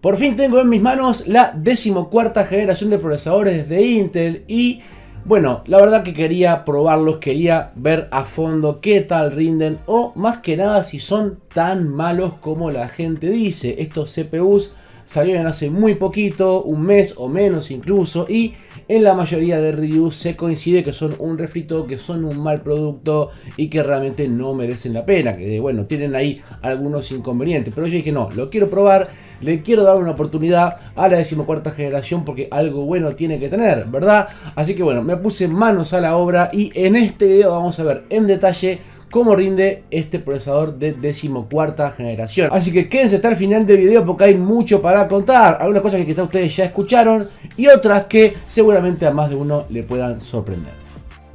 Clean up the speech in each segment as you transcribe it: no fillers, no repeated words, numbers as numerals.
Por fin tengo en mis manos la 14ª generación de procesadores de Intel y bueno, la verdad que quería probarlos, quería ver a fondo qué tal rinden o más que nada si son tan malos como la gente dice. Estos CPUs salieron hace muy poquito, un mes o menos incluso, y en la mayoría de reviews se coincide que son un refrito, que son un mal producto y que realmente no merecen la pena, que bueno, tienen ahí algunos inconvenientes, pero yo dije no, lo quiero probar, le quiero dar una oportunidad a la 14ª generación porque algo bueno tiene que tener, ¿verdad? Así que bueno, me puse manos a la obra y en este video vamos a ver en detalle cómo rinde este procesador de 14ª generación. Así que quédense hasta el final del video porque hay mucho para contar. Algunas cosas que quizás ustedes ya escucharon y otras que seguramente a más de uno le puedan sorprender.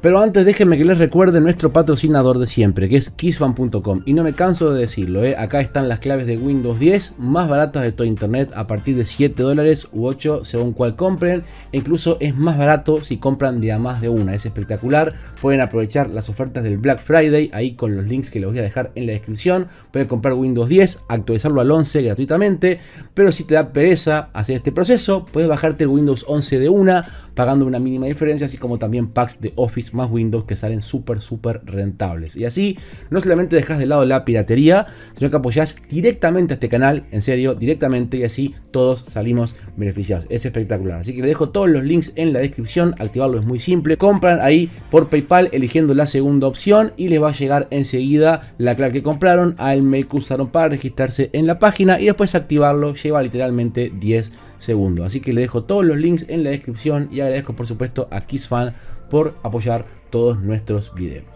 Pero antes déjenme que les recuerde nuestro patrocinador de siempre, que es Kissfan.com. Y no me canso de decirlo, acá están las claves de Windows 10 más baratas de todo internet a partir de $7 u 8 según cuál compren. E incluso es más barato si compran de a más de una, es espectacular. Pueden aprovechar las ofertas del Black Friday, ahí con los links que les voy a dejar en la descripción. Pueden comprar Windows 10, actualizarlo al 11 gratuitamente. Pero si te da pereza hacer este proceso, puedes bajarte el Windows 11 de una, pagando una mínima diferencia, así como también packs de Office más Windows que salen súper rentables. Y así no solamente dejas de lado la piratería, sino que apoyás directamente a este canal, en serio, directamente, y así todos salimos beneficiados. Es espectacular. Así que les dejo todos los links en la descripción. Activarlo es muy simple. Compran ahí por PayPal eligiendo la segunda opción y les va a llegar enseguida la clave que compraron al mail que usaron para registrarse en la página y después activarlo lleva literalmente 10 segundos. Así que les dejo todos los links en la descripción y agradezco por supuesto a Kissfan por apoyar todos nuestros videos.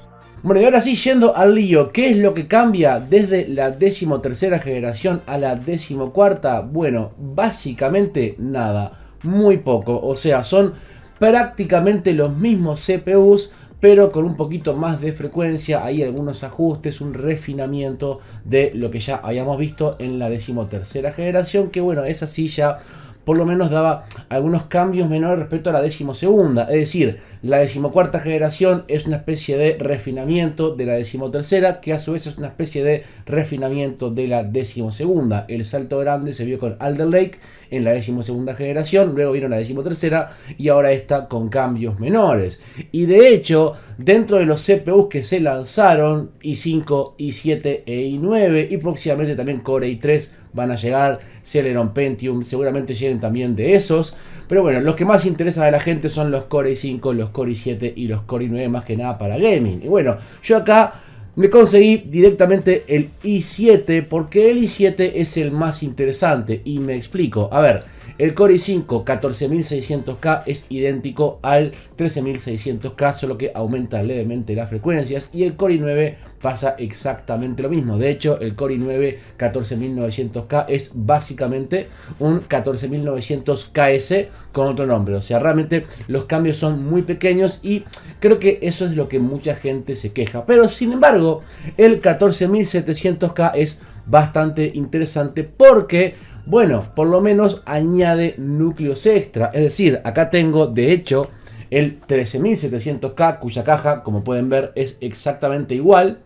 Bueno, y ahora sí, yendo al lío, ¿qué es lo que cambia desde la 13ª generación a la 14ª? Bueno, básicamente nada, muy poco, o sea, son prácticamente los mismos CPUs, pero con un poquito más de frecuencia, hay algunos ajustes, un refinamiento de lo que ya habíamos visto en la 13ª generación, que bueno, esa sí ya por lo menos daba algunos cambios menores respecto a la 12ª. Es decir, la 14ª generación es una especie de refinamiento de la 13ª, que a su vez es una especie de refinamiento de la 12ª. El salto grande se vio con Alder Lake en la 12ª generación, luego vino la 13ª y ahora está con cambios menores. Y de hecho, dentro de los CPUs que se lanzaron, i5, i7 e i9 y próximamente también Core i3 van a llegar, Celeron, Pentium, seguramente lleguen también de esos. Pero bueno, los que más interesan a la gente son los Core i5, los Core i7 y los Core i9 más que nada para gaming. Y bueno, yo acá me conseguí directamente el i7 porque el i7 es el más interesante y me explico. A ver, el Core i5 14600K es idéntico al 13600K, solo que aumenta levemente las frecuencias, y el Core i9 pasa exactamente lo mismo. De hecho, el Core i9 14900K es básicamente un 14900KS con otro nombre. O sea, realmente los cambios son muy pequeños y creo que eso es lo que mucha gente se queja. Pero sin embargo, el 14700K es bastante interesante porque, bueno, por lo menos añade núcleos extra. Es decir, acá tengo de hecho el 13700K, cuya caja, como pueden ver, es exactamente igual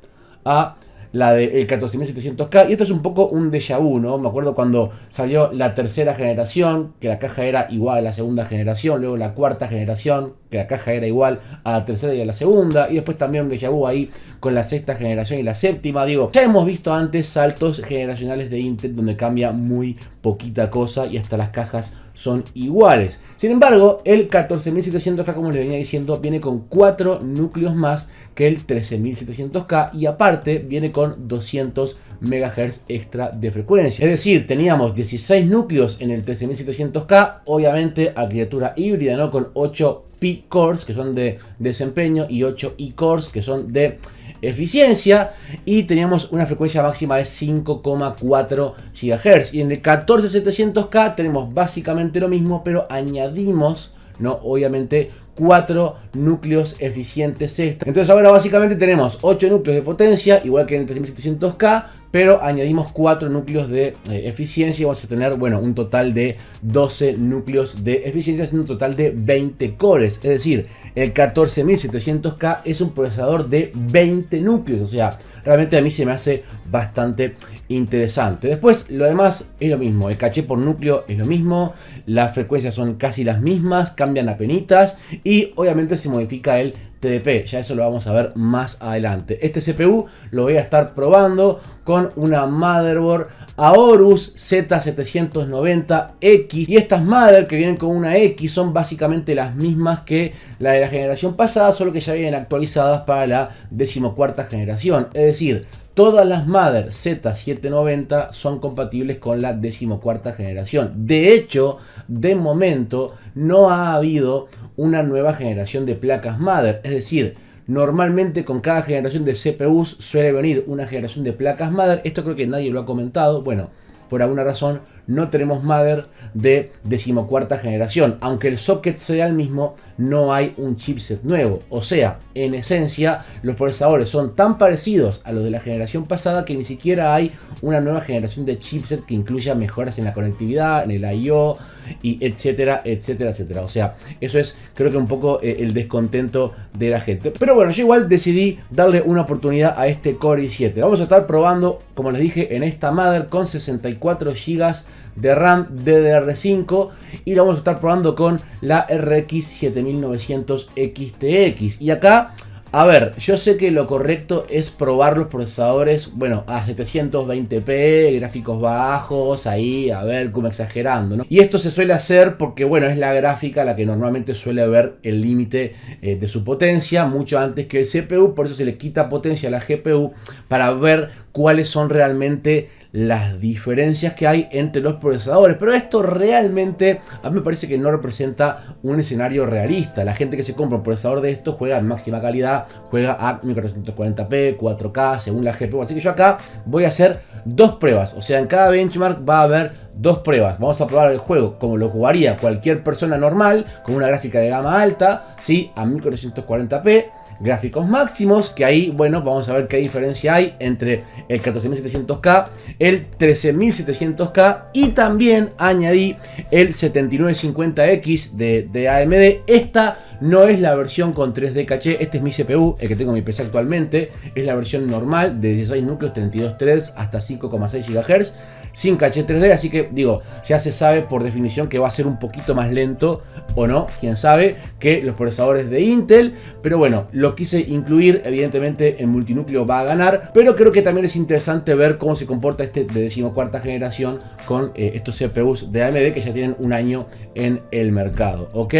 a la del 14700K, y esto es un poco un déjà vu, ¿no? Me acuerdo cuando salió la 3ª generación, que la caja era igual a la 2ª generación, luego la 4ª generación, que la caja era igual a la 3ª y a la 2ª, y después también un déjà vu ahí con la 6ª generación y la 7ª. Digo, ya hemos visto antes saltos generacionales de Intel donde cambia muy poquita cosa y hasta las cajas son iguales. Sin embargo, el 14700K, como les venía diciendo, viene con 4 núcleos más que el 13700K y aparte viene con 200 MHz extra de frecuencia. Es decir, teníamos 16 núcleos en el 13700K, obviamente arquitectura híbrida, ¿no? Con 8 P-cores que son de desempeño y 8 E-cores que son de eficiencia, y teníamos una frecuencia máxima de 5,4 GHz. Y en el 14700K tenemos básicamente lo mismo, pero añadimos, ¿no? Obviamente 4 núcleos eficientes extra. Entonces ahora básicamente tenemos 8 núcleos de potencia, igual que en el 3700K, pero añadimos 4 núcleos de eficiencia y vamos a tener, bueno, un total de 12 núcleos de eficiencia, haciendo un total de 20 cores. Es decir, el 14700K es un procesador de 20 núcleos, o sea, realmente a mí se me hace bastante interesante. Después, lo demás es lo mismo, el caché por núcleo es lo mismo, las frecuencias son casi las mismas, cambian apenitas y obviamente se modifica el TDP, ya eso lo vamos a ver más adelante. Este CPU lo voy a estar probando con una motherboard Aorus Z790X y estas mother que vienen con una X son básicamente las mismas que la de la generación pasada, solo que ya vienen actualizadas para la 14ª generación, es decir, todas las Mother Z790 son compatibles con la 14ª generación. De hecho, de momento no ha habido una nueva generación de placas Mother. Es decir, normalmente con cada generación de CPUs suele venir una generación de placas Mother. Esto creo que nadie lo ha comentado. Bueno, por alguna razón no tenemos Mother de 14ª generación. Aunque el socket sea el mismo, no hay un chipset nuevo. O sea, en esencia, los procesadores son tan parecidos a los de la generación pasada que ni siquiera hay una nueva generación de chipset que incluya mejoras en la conectividad, en el I/O, y etcétera, etcétera, etcétera. O sea, eso es, creo que un poco el descontento de la gente. Pero bueno, yo igual decidí darle una oportunidad a este Core i7. Vamos a estar probando, como les dije, en esta Mother con 64 GB de RAM DDR5 y lo vamos a estar probando con la RX 7900 XTX. Y acá, a ver, yo sé que lo correcto es probar los procesadores, bueno, a 720p, gráficos bajos, ahí, a ver, como exagerando, ¿no? Y esto se suele hacer porque, bueno, es la gráfica la que normalmente suele ver el límite de su potencia, mucho antes que el CPU, por eso se le quita potencia a la GPU para ver cuáles son realmente las diferencias que hay entre los procesadores. Pero esto realmente a mí me parece que no representa un escenario realista. La gente que se compra un procesador de esto juega en máxima calidad, juega a 1440p, 4K, según la GPU. Así que yo acá voy a hacer dos pruebas. O sea, en cada benchmark va a haber dos pruebas. Vamos a probar el juego como lo jugaría cualquier persona normal, con una gráfica de gama alta, ¿sí? A 1440p. Gráficos máximos, que ahí, bueno, vamos a ver qué diferencia hay entre el 14700K, el 13700K y también añadí el 7950X de AMD. Esta no es la versión con 3D caché, este es mi CPU, el que tengo en mi PC actualmente, es la versión normal de 16 núcleos, 32 threads hasta 5,6 GHz, sin caché 3D, así que digo, ya se sabe por definición que va a ser un poquito más lento, o no, quién sabe, que los procesadores de Intel, pero bueno, lo quise incluir, evidentemente el multinúcleo va a ganar, pero creo que también es interesante ver cómo se comporta este de 14ª generación con estos CPUs de AMD que ya tienen un año en el mercado, ¿ok?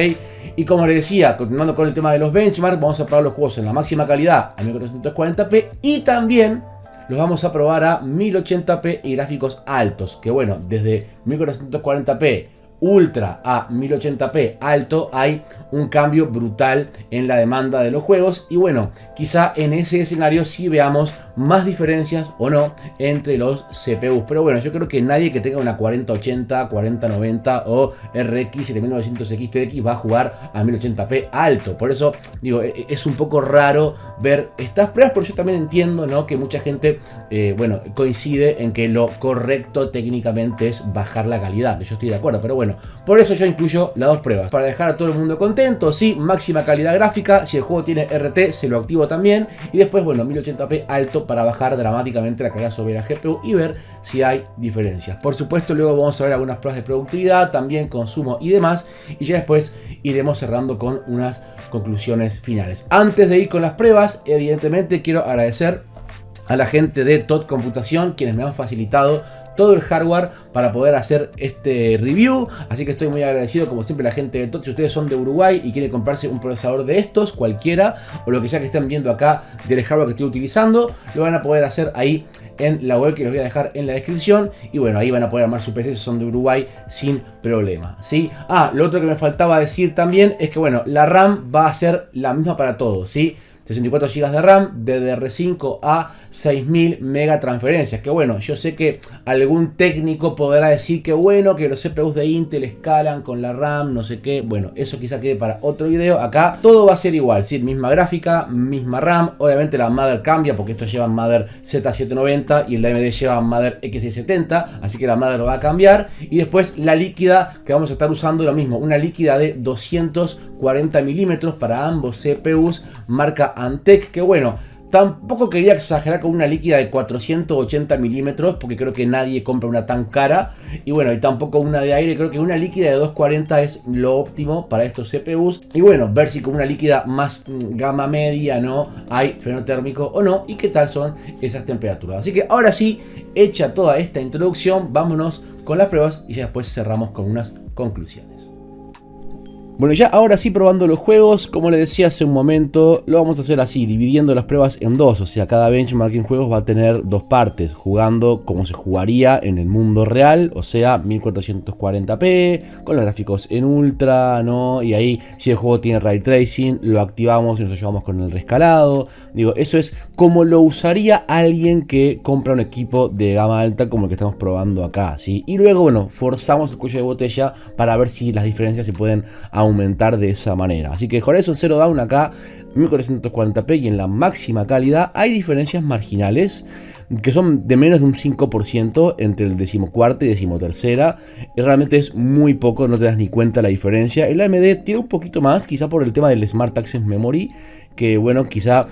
Y como les decía, continuando con el tema de los benchmarks, vamos a probar los juegos en la máxima calidad a 1440p y también los vamos a probar a 1080p y gráficos altos, que bueno, desde 1440p Ultra a 1080p alto hay un cambio brutal en la demanda de los juegos y bueno, quizá en ese escenario sí veamos más diferencias o no entre los CPUs, pero bueno, yo creo que nadie que tenga una 4080, 4090 o RX 7900 XTX va a jugar a 1080p alto, por eso digo, es un poco raro ver estas pruebas, pero yo también entiendo, ¿no?, que mucha gente bueno, coincide en que lo correcto técnicamente es bajar la calidad, yo estoy de acuerdo, pero bueno, por eso yo incluyo las dos pruebas, para dejar a todo el mundo contento. Sí, máxima calidad gráfica, si el juego tiene RT se lo activo también, y después bueno, 1080p alto para bajar dramáticamente la carga sobre la GPU y ver si hay diferencias. Por supuesto, luego vamos a ver algunas pruebas de productividad, también consumo y demás, y ya después iremos cerrando con unas conclusiones finales. Antes de ir con las pruebas, evidentemente quiero agradecer a la gente de TOT Computación, quienes me han facilitado todo el hardware para poder hacer este review, así que estoy muy agradecido como siempre a la gente de TOT. Si ustedes son de Uruguay y quieren comprarse un procesador de estos, cualquiera, o lo que sea que estén viendo acá del hardware que estoy utilizando, lo van a poder hacer ahí en la web que les voy a dejar en la descripción, y bueno, ahí van a poder armar su PC si son de Uruguay sin problema, ¿sí? Lo otro que me faltaba decir también es que bueno, la RAM va a ser la misma para todos, ¿sí? 64 GB de RAM, DDR5 a 6000 mega transferencias. Que bueno, yo sé que algún técnico podrá decir que bueno, que los CPUs de Intel escalan con la RAM, no sé qué. Bueno, eso quizá quede para otro video. Acá todo va a ser igual, ¿sí? Misma gráfica, misma RAM. Obviamente la Mother cambia porque estos llevan Mother Z790 y el de AMD lleva Mother X670, así que la Mother va a cambiar. Y después la líquida que vamos a estar usando, lo mismo, una líquida de 240 milímetros para ambos CPUs, marca Antec, que bueno, tampoco quería exagerar con una líquida de 480 milímetros, porque creo que nadie compra una tan cara. Y bueno, y tampoco una de aire, creo que una líquida de 240 es lo óptimo para estos CPUs. Y bueno, ver si con una líquida más gama media, ¿no? Hay freno térmico o no, y qué tal son esas temperaturas. Así que ahora sí, hecha toda esta introducción, vámonos con las pruebas y ya después cerramos con unas conclusiones. Bueno, ya ahora sí probando los juegos, como les decía hace un momento, lo vamos a hacer así, dividiendo las pruebas en dos. O sea, cada benchmark en juegos va a tener dos partes, jugando como se jugaría en el mundo real, o sea, 1440p, con los gráficos en ultra, ¿no? Y ahí, si el juego tiene ray tracing, lo activamos y nos lo llevamos con el rescalado. Digo, eso es como lo usaría alguien que compra un equipo de gama alta como el que estamos probando acá, ¿sí? Y luego, bueno, forzamos el cuello de botella para ver si las diferencias se pueden aumentar de esa manera. Así que Horizon Zero Dawn acá 1440p y en la máxima calidad hay diferencias marginales que son de menos de un 5% entre el 14ª y 13ª, y realmente es muy poco, no te das ni cuenta la diferencia. El AMD tiene un poquito más, quizá por el tema del Smart Access Memory, que bueno, quizá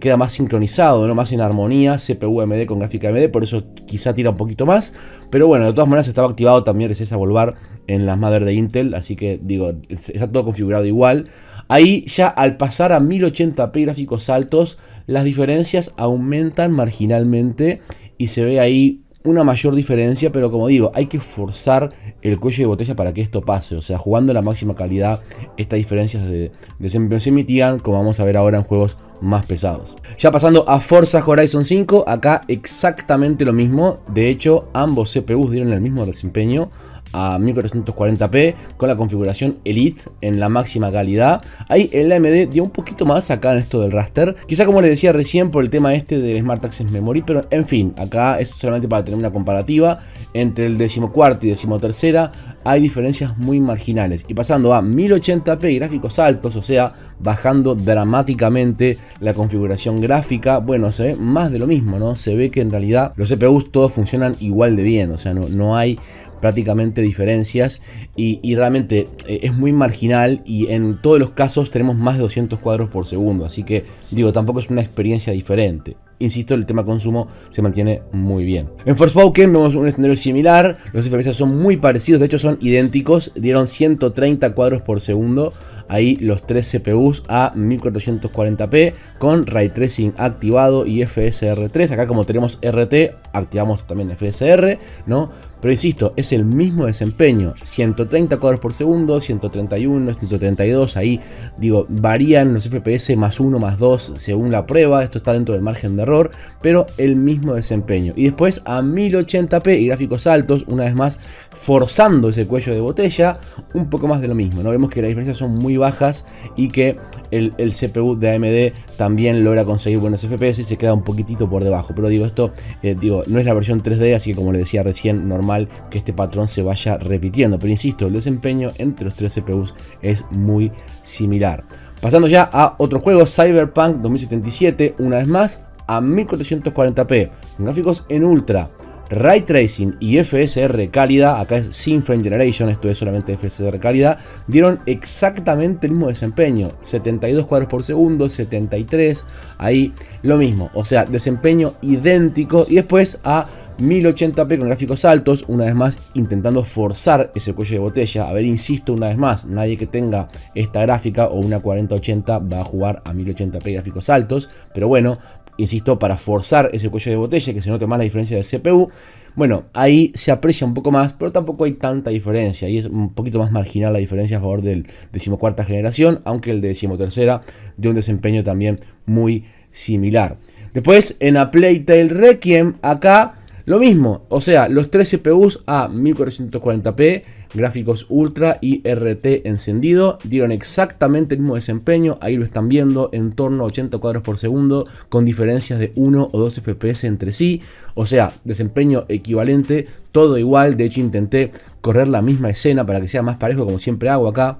queda más sincronizado, ¿no? Más en armonía, CPU AMD con gráfica AMD, por eso quizá tira un poquito más. Pero bueno, de todas maneras estaba activado también ese Volvar en las Mother de Intel, así que digo, está todo configurado igual. Ahí ya al pasar a 1080p gráficos altos, las diferencias aumentan marginalmente y se ve ahí una mayor diferencia, pero como digo, hay que forzar el cuello de botella para que esto pase. O sea, jugando a la máxima calidad, estas diferencias de desempeño se mitigan, como vamos a ver ahora en juegos más pesados. Ya pasando a Forza Horizon 5, acá exactamente lo mismo. De hecho, ambos CPUs dieron el mismo desempeño a 1440p con la configuración Elite en la máxima calidad. Ahí el AMD dio un poquito más acá en esto del raster, quizá como les decía recién por el tema este del Smart Access Memory, pero en fin, acá es solamente para tener una comparativa. Entre el 14º y 13ª hay diferencias muy marginales, y pasando a 1080p y gráficos altos, o sea, bajando dramáticamente la configuración gráfica, bueno, se ve más de lo mismo, ¿no? Se ve que en realidad los CPUs todos funcionan igual de bien, o sea, no hay prácticamente diferencias, y realmente es muy marginal, y en todos los casos tenemos más de 200 cuadros por segundo, así que digo, tampoco es una experiencia diferente. Insisto, el tema consumo se mantiene muy bien. En Forspoken vemos un escenario similar, los FPS son muy parecidos, de hecho son idénticos, dieron 130 cuadros por segundo, ahí los tres CPUs a 1440p con Ray Tracing activado y FSR 3, acá como tenemos RT, activamos también FSR, ¿no? Pero insisto, es el mismo desempeño, 130 cuadros por segundo, 131, 132, ahí digo, varían los FPS más 1, más 2 según la prueba, esto está dentro del margen de error, pero el mismo desempeño. Y después a 1080p y gráficos altos, una vez más forzando ese cuello de botella, un poco más de lo mismo, ¿no? Vemos que las diferencias son muy bajas y que el CPU de AMD también logra conseguir buenos FPS y se queda un poquitito por debajo, pero digo, esto no es la versión 3D, así que como les decía recién, normal que este patrón se vaya repitiendo, pero insisto, el desempeño entre los tres CPUs es muy similar. Pasando ya a otro juego, Cyberpunk 2077, una vez más a 1440p, con gráficos en ultra, Ray Tracing y FSR cálida, acá es sin Frame Generation, esto es solamente FSR cálida, dieron exactamente el mismo desempeño, 72 cuadros por segundo, 73, ahí lo mismo, o sea, desempeño idéntico, y después a 1080p con gráficos altos, una vez más intentando forzar ese cuello de botella. A ver, insisto una vez más, nadie que tenga esta gráfica o una 4080 va a jugar a 1080p gráficos altos, pero bueno, insisto, para forzar ese cuello de botella, que se note más la diferencia de CPU, bueno, ahí se aprecia un poco más, pero tampoco hay tanta diferencia, y es un poquito más marginal la diferencia a favor del 14ª generación, aunque el de 13ª dio un desempeño también muy similar. Después, en A Plague Tale Requiem, acá Lo mismo, o sea, los 3 CPUs a 1440p, gráficos ultra y RT encendido, dieron exactamente el mismo desempeño. Ahí lo están viendo, en torno a 80 cuadros por segundo, con diferencias de 1 o 2 FPS entre sí. O sea, desempeño equivalente, todo igual. De hecho, intenté correr la misma escena para que sea más parejo, como siempre hago acá.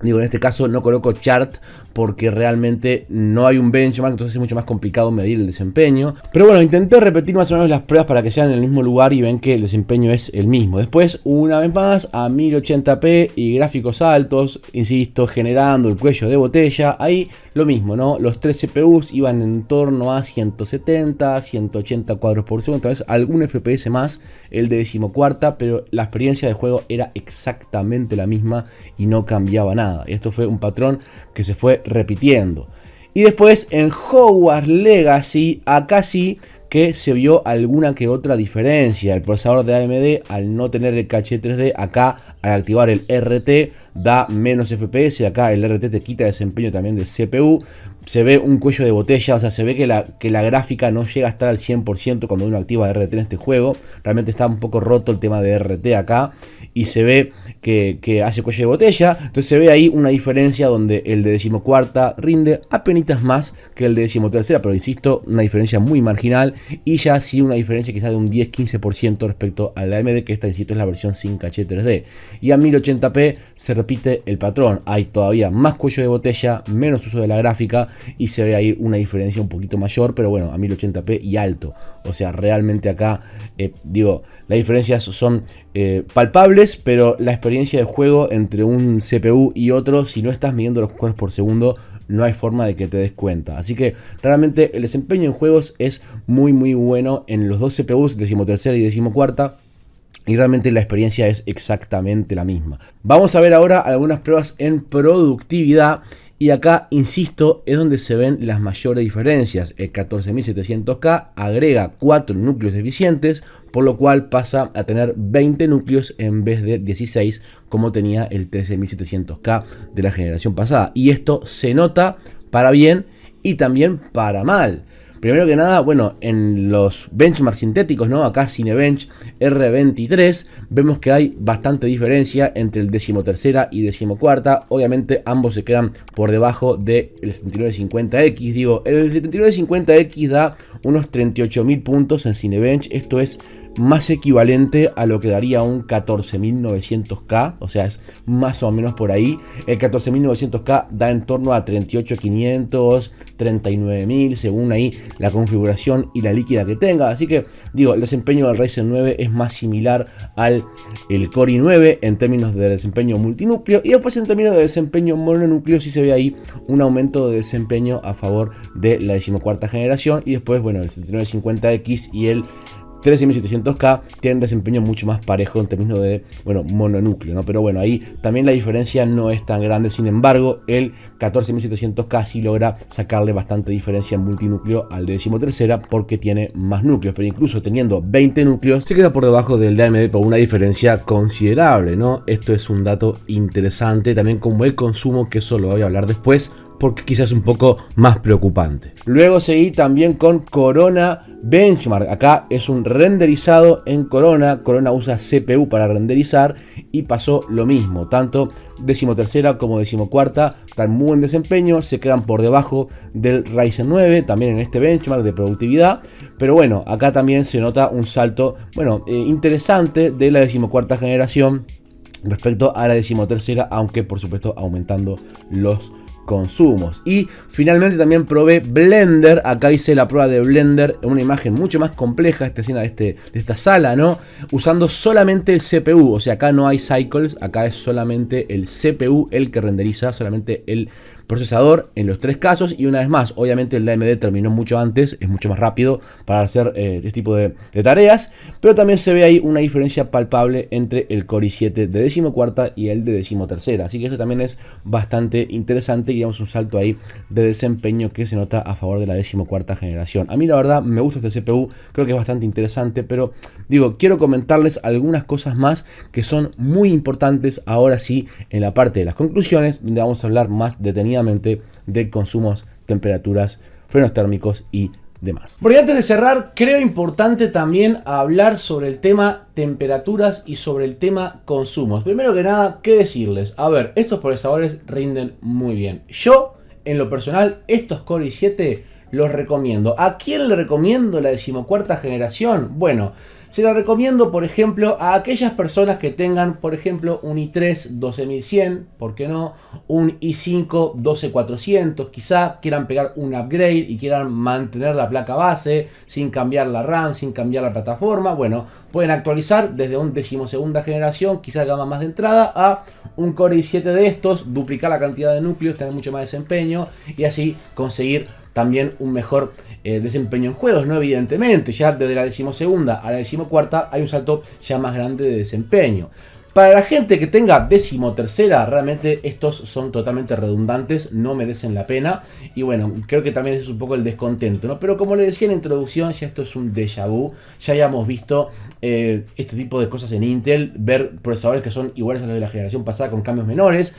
Digo, en este caso no coloco chart porque realmente no hay un benchmark, entonces es mucho más complicado medir el desempeño. Pero bueno, intenté repetir más o menos las pruebas para que sean en el mismo lugar y ven que el desempeño es el mismo. Después, una vez más, a 1080p y gráficos altos, insisto, generando el cuello de botella. Ahí lo mismo, ¿no? Los 3 CPUs iban en torno a 170, 180 cuadros por segundo, tal vez algún FPS más, el de 14ª, pero la experiencia de juego era exactamente la misma y no cambiaba nada. Y esto fue un patrón que se fue repitiendo. Y después en Hogwarts Legacy, acá sí que se vio alguna que otra diferencia. El procesador de AMD, al no tener el caché 3D, acá al activar el RT da menos FPS. Acá el RT te quita desempeño también de CPU. Se ve un cuello de botella, o sea, se ve que la gráfica no llega a estar al 100% cuando uno activa RT en este juego. Realmente está un poco roto el tema de RT acá. Y se ve que hace cuello de botella. Entonces se ve ahí una diferencia donde el de 14ª rinde apenas más que el de 13ª. Pero insisto, una diferencia muy marginal. Y ya sí una diferencia quizás de un 10-15% respecto a la AMD, que esta, insisto, es la versión sin caché 3D. Y a 1080p se repite el patrón. Hay todavía más cuello de botella, menos uso de la gráfica. Y se ve ahí una diferencia un poquito mayor, pero bueno, a 1080p y alto. O sea, realmente acá, las diferencias son palpables, pero la experiencia de juego entre un CPU y otro, si no estás midiendo los cuadros por segundo, no hay forma de que te des cuenta. Así que realmente el desempeño en juegos es muy bueno en los dos CPUs, 13ª y 14ª. Y realmente la experiencia es exactamente la misma. Vamos a ver ahora algunas pruebas en productividad. Y acá, insisto, es donde se ven las mayores diferencias. El 14700K agrega 4 núcleos eficientes, por lo cual pasa a tener 20 núcleos en vez de 16, como tenía el 13700K de la generación pasada. Y esto se nota para bien y también para mal. Primero que nada, bueno, en los benchmarks sintéticos, ¿no? Acá Cinebench R23, vemos que hay bastante diferencia entre el 13ª y 14ª. Obviamente ambos se quedan por debajo del 7950X. Digo, el 7950X da unos 38.000 puntos en Cinebench. Esto es más equivalente a lo que daría un 14900K, o sea, es más o menos por ahí. El 14900K da en torno a 38500, 39000, según ahí la configuración y la líquida que tenga. Así que digo, el desempeño del Ryzen 9 es más similar al Core i9 en términos de desempeño multinúcleo, y después en términos de desempeño mononúcleo sí se ve ahí un aumento de desempeño a favor de la 14ª generación. Y después, bueno, el 7950X y el 13700K tienen desempeño mucho más parejo en términos de, mononúcleo, ¿no? Pero bueno, ahí también la diferencia no es tan grande. Sin embargo, el 14700K sí logra sacarle bastante diferencia en multinúcleo al de 13ª porque tiene más núcleos. Pero incluso teniendo 20 núcleos, se queda por debajo del de AMD por una diferencia considerable, ¿no? Esto es un dato interesante, también como el consumo, que eso lo voy a hablar después, porque quizás es un poco más preocupante. Luego seguí también con Corona Benchmark. Acá es un renderizado en Corona. Corona usa CPU para renderizar y pasó lo mismo. Tanto 13ª como 14ª dan muy buen desempeño. Se quedan por debajo del Ryzen 9 también en este benchmark de productividad. Pero bueno, acá también se nota un salto interesante de la 14ª generación respecto a la 13ª, aunque por supuesto aumentando los consumos. Y finalmente también probé Blender. Acá hice la prueba de Blender en una imagen mucho más compleja, esta escena de esta sala, ¿no? Usando solamente el CPU, o sea, acá no hay cycles, acá es solamente el CPU el que renderiza, solamente el procesador en los tres casos. Y una vez más, obviamente el AMD terminó mucho antes, es mucho más rápido para hacer este tipo de tareas, pero también se ve ahí una diferencia palpable entre el Core i7 de 14ª y el de 13ª, así que eso también es bastante interesante y damos un salto ahí de desempeño que se nota a favor de la 14ª generación. A mí la verdad me gusta este CPU, creo que es bastante interesante, pero digo, quiero comentarles algunas cosas más que son muy importantes ahora sí en la parte de las conclusiones, donde vamos a hablar más detenidamente de consumos, temperaturas, frenos térmicos y demás. Porque antes de cerrar, creo importante también hablar sobre el tema temperaturas y sobre el tema consumos. Primero que nada, ¿qué decirles? A ver, estos procesadores rinden muy bien. Yo, en lo personal, estos Core i7 los recomiendo. ¿A quién le recomiendo la 14ª generación? Bueno, se la recomiendo, por ejemplo, a aquellas personas que tengan, por ejemplo, un i3 12100, ¿por qué no? Un i5 12400, quizá quieran pegar un upgrade y quieran mantener la placa base sin cambiar la RAM, sin cambiar la plataforma. Bueno, pueden actualizar desde un 12ª generación, quizá gama más de entrada, a un Core i7 de estos, duplicar la cantidad de núcleos, tener mucho más desempeño y así conseguir también un mejor desempeño en juegos, ¿no? Evidentemente, ya desde la 12ª a la 14ª hay un salto ya más grande de desempeño. Para la gente que tenga 13ª, realmente estos son totalmente redundantes, no merecen la pena. Y bueno, creo que también ese es un poco el descontento, ¿no? Pero como les decía en la introducción, ya esto es un déjà vu. Ya hayamos visto este tipo de cosas en Intel, ver procesadores que son iguales a los de la generación pasada con cambios menores.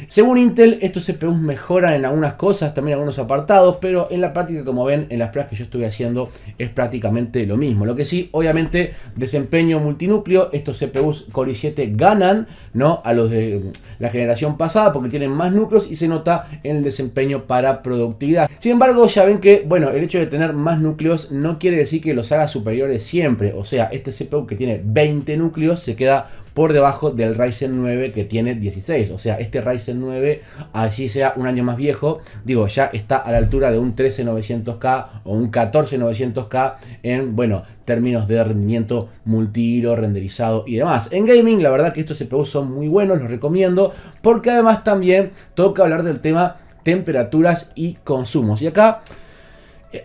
Según Intel, estos CPUs mejoran en algunas cosas, también en algunos apartados, pero en la práctica, como ven, en las pruebas que yo estuve haciendo, es prácticamente lo mismo. Lo que sí, obviamente, desempeño multinúcleo, estos CPUs Core i7 ganan, ¿no?, a los de la generación pasada porque tienen más núcleos y se nota en el desempeño para productividad. Sin embargo, ya ven que, bueno, el hecho de tener más núcleos no quiere decir que los haga superiores siempre. O sea, este CPU que tiene 20 núcleos se queda por debajo del Ryzen 9 que tiene 16. O sea, este Ryzen 9, así sea un año más viejo, digo, ya está a la altura de un 13900K o un 14900K en, bueno, términos de rendimiento multihilo, renderizado y demás. En gaming, la verdad que estos CPUs son muy buenos, los recomiendo, porque además también toca hablar del tema temperaturas y consumos. Y acá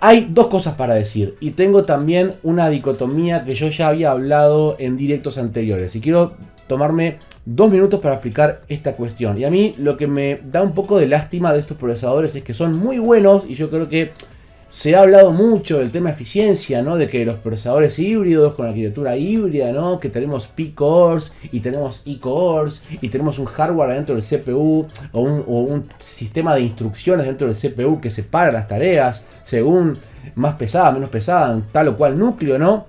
hay dos cosas para decir, y tengo también una dicotomía que yo ya había hablado en directos anteriores, y quiero tomarme 2 minutos para explicar esta cuestión. Y a mí lo que me da un poco de lástima de estos procesadores es que son muy buenos, y yo creo que se ha hablado mucho del tema eficiencia, ¿no? De que los procesadores híbridos con arquitectura híbrida, ¿no? Que tenemos P-cores y tenemos E-cores y tenemos un hardware dentro del CPU o un sistema de instrucciones dentro del CPU que separa las tareas según más pesada, menos pesada, tal o cual núcleo, ¿no?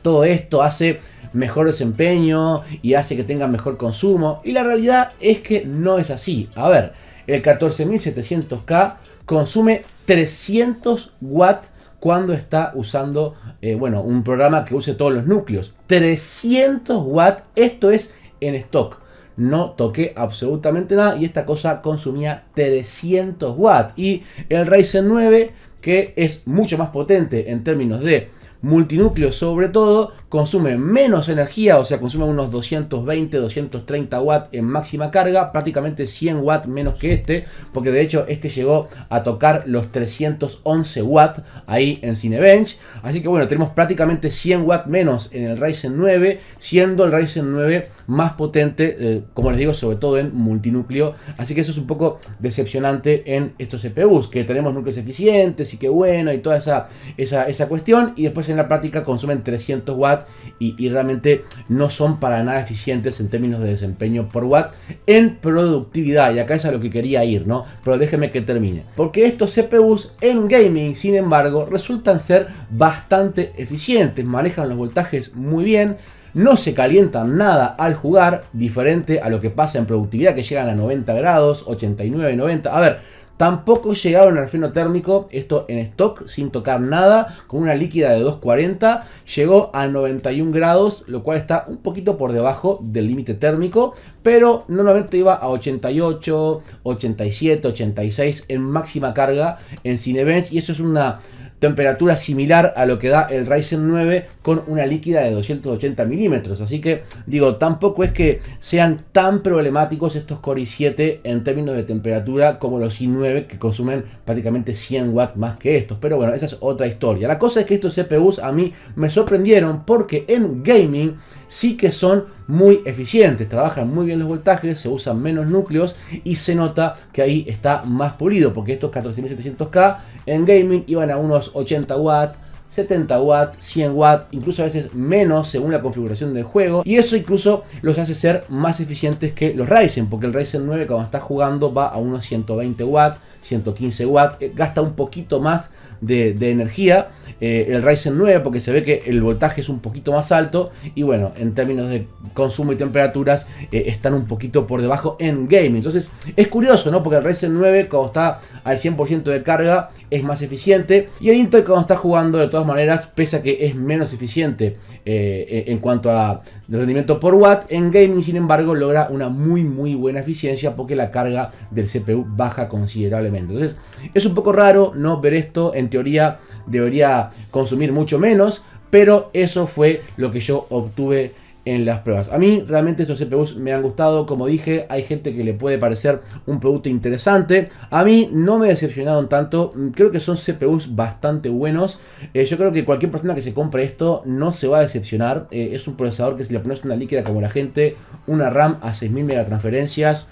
Todo esto hace mejor desempeño y hace que tengan mejor consumo. Y la realidad es que no es así. A ver, el 14700K consume 300 watts cuando está usando bueno, un programa que use todos los núcleos. 300 watts, esto es en stock. No toqué absolutamente nada y esta cosa consumía 300 watts. Y el Ryzen 9, que es mucho más potente en términos de multinúcleo sobre todo, consume menos energía, o sea, consume unos 220, 230 watts en máxima carga, prácticamente 100 watts menos que este, porque de hecho este llegó a tocar los 311 watts ahí en Cinebench, así que bueno, tenemos prácticamente 100 watts menos en el Ryzen 9, siendo el Ryzen 9 más potente, como les digo, sobre todo en multinúcleo, así que eso es un poco decepcionante en estos CPUs, que tenemos núcleos eficientes y que bueno, y toda esa cuestión, y después en la práctica consumen 300 watts y realmente no son para nada eficientes en términos de desempeño por watt en productividad, y acá es a lo que quería ir, ¿no? Pero déjenme que termine, porque estos CPUs en gaming, sin embargo, resultan ser bastante eficientes, manejan los voltajes muy bien, no se calientan nada al jugar, diferente a lo que pasa en productividad, que llegan a 90 grados, 89, 90, a ver, tampoco llegaron al freno térmico, esto en stock, sin tocar nada, con una líquida de 240, llegó a 91 grados, lo cual está un poquito por debajo del límite térmico, pero normalmente iba a 88, 87, 86 en máxima carga en Cinebench, y eso es una temperatura similar a lo que da el Ryzen 9 con una líquida de 280 milímetros. Así que digo, tampoco es que sean tan problemáticos estos Core i7 en términos de temperatura como los i9, que consumen prácticamente 100 watts más que estos. Pero bueno, esa es otra historia. La cosa es que estos CPUs a mí me sorprendieron porque en gaming sí que son muy eficientes, trabajan muy bien los voltajes, se usan menos núcleos y se nota que ahí está más pulido, porque estos 14700K en gaming iban a unos 80 watts, 70 watts, 100 watts, incluso a veces menos según la configuración del juego, y eso incluso los hace ser más eficientes que los Ryzen, porque el Ryzen 9 cuando está jugando va a unos 120 watts, 115 watts, gasta un poquito más de energía, el Ryzen 9, porque se ve que el voltaje es un poquito más alto y bueno, en términos de consumo y temperaturas están un poquito por debajo en gaming. Entonces es curioso, ¿no? Porque el Ryzen 9 cuando está al 100% de carga es más eficiente y el Intel cuando está jugando de todas maneras, pese a que es menos eficiente en cuanto a rendimiento por watt, en gaming sin embargo logra una muy buena eficiencia porque la carga del CPU baja considerablemente. Entonces es un poco raro no ver esto. En teoría debería consumir mucho menos, pero eso fue lo que yo obtuve en las pruebas. A mí realmente estos CPUs me han gustado. Como dije, hay gente que le puede parecer un producto interesante. A mí no me decepcionaron tanto. Creo que son CPUs bastante buenos. Yo creo que cualquier persona que se compre esto no se va a decepcionar. Es un procesador que si le pones una líquida como la gente, una RAM a 6000 megatransferencias,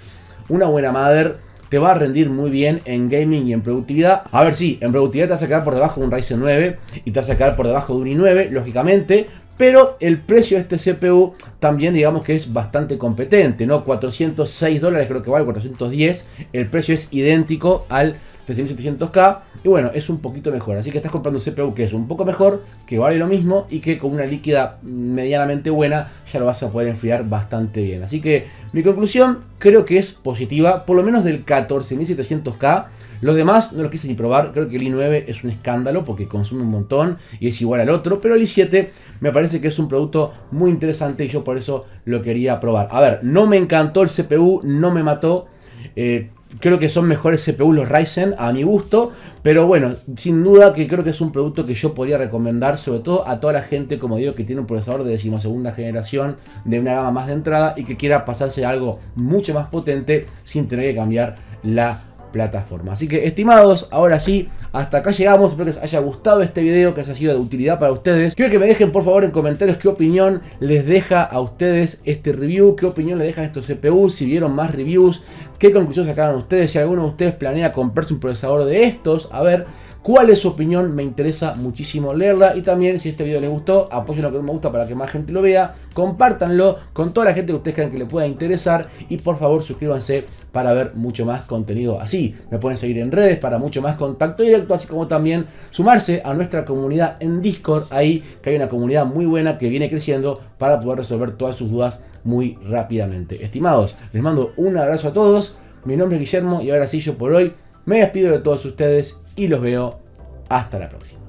una buena mother, te va a rendir muy bien en gaming y en productividad. A ver, sí, en productividad te vas a quedar por debajo de un Ryzen 9 y te vas a quedar por debajo de un i9, lógicamente. Pero el precio de este CPU también digamos que es bastante competente, ¿no? 406 dólares creo que vale, 410. El precio es idéntico al 3700K y bueno, es un poquito mejor. Así que estás comprando un CPU que es un poco mejor, que vale lo mismo y que con una líquida medianamente buena ya lo vas a poder enfriar bastante bien. Así que mi conclusión creo que es positiva, por lo menos del 14700K. Los demás no los quise ni probar. Creo que el i9 es un escándalo porque consume un montón y es igual al otro. Pero el i7 me parece que es un producto muy interesante y yo por eso lo quería probar. A ver, no me encantó el CPU, no me mató. Creo que son mejores CPU los Ryzen a mi gusto. Pero bueno, sin duda que creo que es un producto que yo podría recomendar, sobre todo a toda la gente, como digo, que tiene un procesador de decimosegunda generación, de una gama más de entrada y que quiera pasarse a algo mucho más potente sin tener que cambiar la plataforma. Así que estimados, ahora sí, hasta acá llegamos. Espero que les haya gustado este video, que haya sido de utilidad para ustedes. Quiero que me dejen por favor en comentarios qué opinión les deja a ustedes este review, qué opinión les dejan estos CPUs, si vieron más reviews, qué conclusiones sacaron ustedes, si alguno de ustedes planea comprarse un procesador de estos. A ver cuál es su opinión, me interesa muchísimo leerla. Y también si este video les gustó, apóyenlo con un me gusta para que más gente lo vea, compártanlo con toda la gente que ustedes crean que le pueda interesar y por favor suscríbanse para ver mucho más contenido así. Me pueden seguir en redes para mucho más contacto directo, así como también sumarse a nuestra comunidad en Discord, ahí que hay una comunidad muy buena que viene creciendo para poder resolver todas sus dudas muy rápidamente. Estimados, les mando un abrazo a todos, mi nombre es Guillermo y ahora sí, yo por hoy me despido de todos ustedes y los veo hasta la próxima.